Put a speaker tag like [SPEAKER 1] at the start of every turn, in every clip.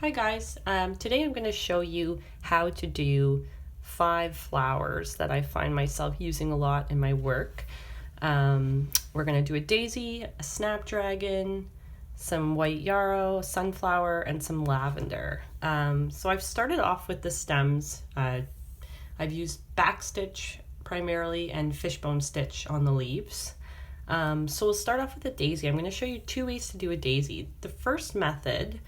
[SPEAKER 1] Hi guys, today I'm going to show you how to do 5 flowers that I find myself using a lot in my work. We're going to do a daisy, a snapdragon, some white yarrow, sunflower, and some lavender. So I've started off with the stems. I've used backstitch primarily and fishbone stitch on the leaves. So we'll start off with a daisy. I'm going to show you 2 ways to do a daisy. The first method,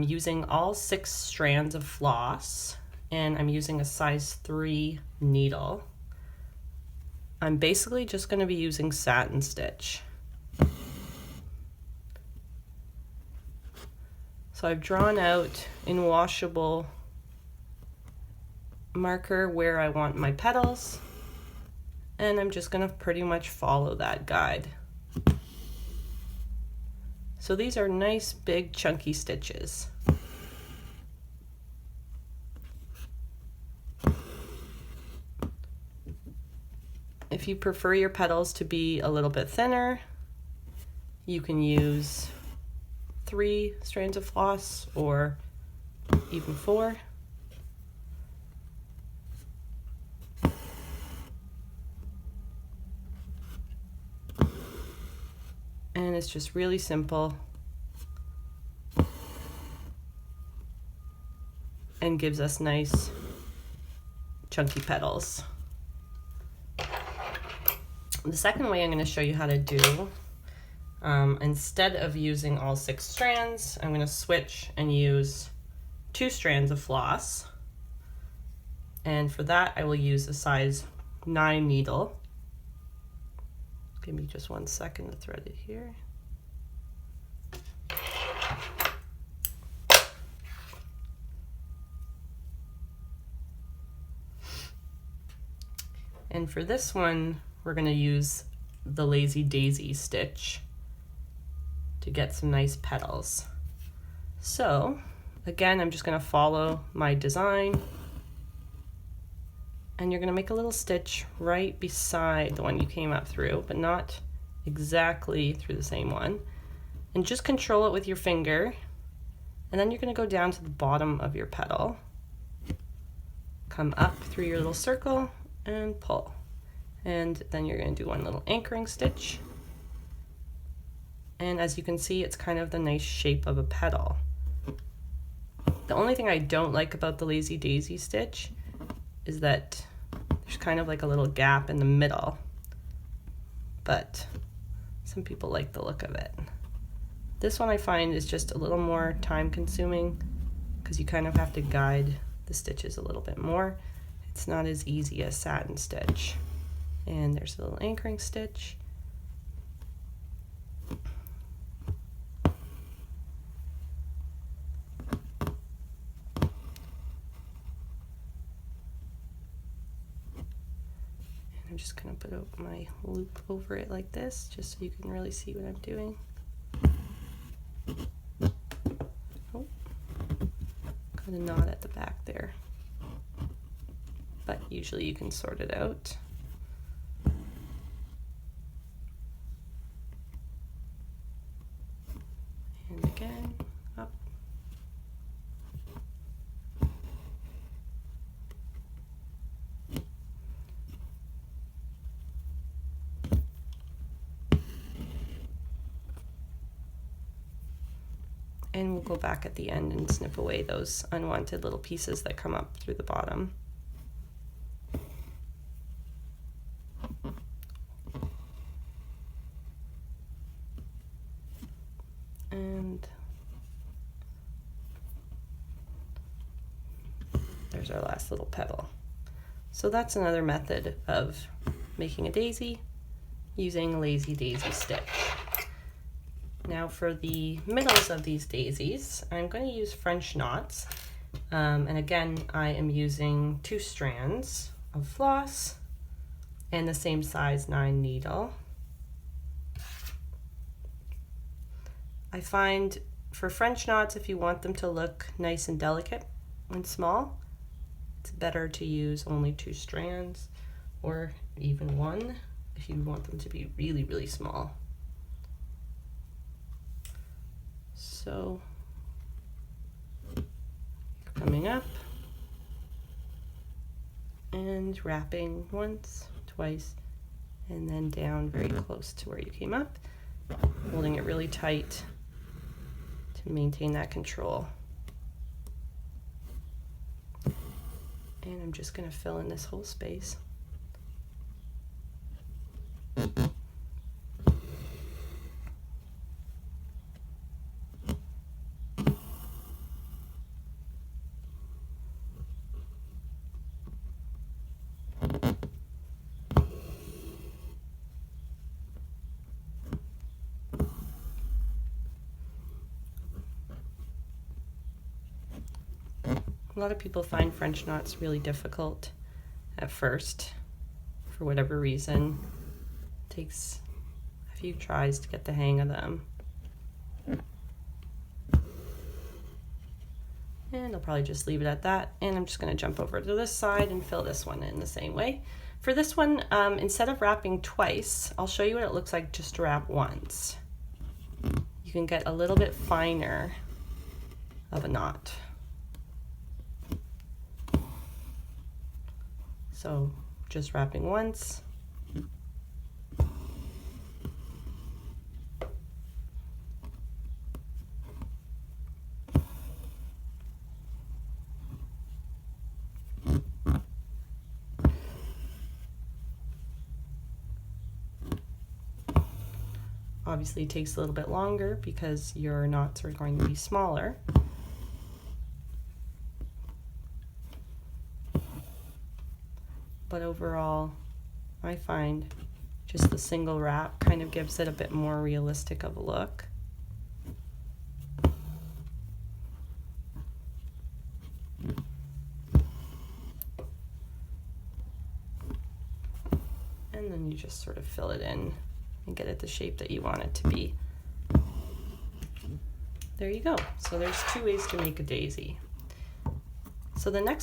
[SPEAKER 1] using all 6 strands of floss, and I'm using a size 3 needle. I'm basically just going to be using satin stitch. So I've drawn out in washable marker where I want my petals, and I'm just going to pretty much follow that guide. So these are nice big chunky stitches. If you prefer your petals to be a little bit thinner, you can use 3 strands of floss or even 4. And it's just really simple and gives us nice chunky petals. The second way I'm going to show you how to do, instead of using all 6 strands, I'm going to switch and use 2 strands of floss. And for that I will use a size 9 needle. Give me just 1 second to thread it here. And for this one, we're going to use the Lazy Daisy stitch to get some nice petals. So again, I'm just going to follow my design, and you're going to make a little stitch right beside the one you came up through, but not exactly through the same one. And just control it with your finger, and then you're going to go down to the bottom of your petal, come up through your little circle and pull. And then you're going to do 1 little anchoring stitch. And as you can see, it's kind of the nice shape of a petal. The only thing I don't like about the Lazy Daisy stitch is that there's kind of like a little gap in the middle, but some people like the look of it. This one I find is just a little more time consuming because you kind of have to guide the stitches a little bit more. It's not as easy as satin stitch. And there's a little anchoring stitch. I'm just going to put my loop over it like this, just so you can really see what I'm doing. Oh, got a knot at the back there, but usually you can sort it out. And again, up. And we'll go back at the end and snip away those unwanted little pieces that come up through the bottom. And there's our last little petal. So that's another method of making a daisy using Lazy Daisy stitch. Now for the middles of these daisies, I'm going to use French knots. And again, I am using 2 strands of floss and the same size 9 needle. I find for French knots, if you want them to look nice and delicate and small, it's better to use only 2 strands, or even 1 if you want them to be really, really small. So coming up and wrapping once, twice, and then down very close to where you came up, holding it really tight to maintain that control. And I'm just going to fill in this whole space. A lot of people find French knots really difficult at first, for whatever reason. It takes a few tries to get the hang of them. And I'll probably just leave it at that. And I'm just going to jump over to this side and fill this one in the same way. For this one, instead of wrapping twice, I'll show you what it looks like just to wrap once. You can get a little bit finer of a knot. So just wrapping once. Obviously it takes a little bit longer because your knots are going to be smaller. But overall, I find just the single wrap kind of gives it a bit more realistic of a look. And then you just sort of fill it in and get it the shape that you want it to be. There you go. So there's two ways to make a daisy. So the next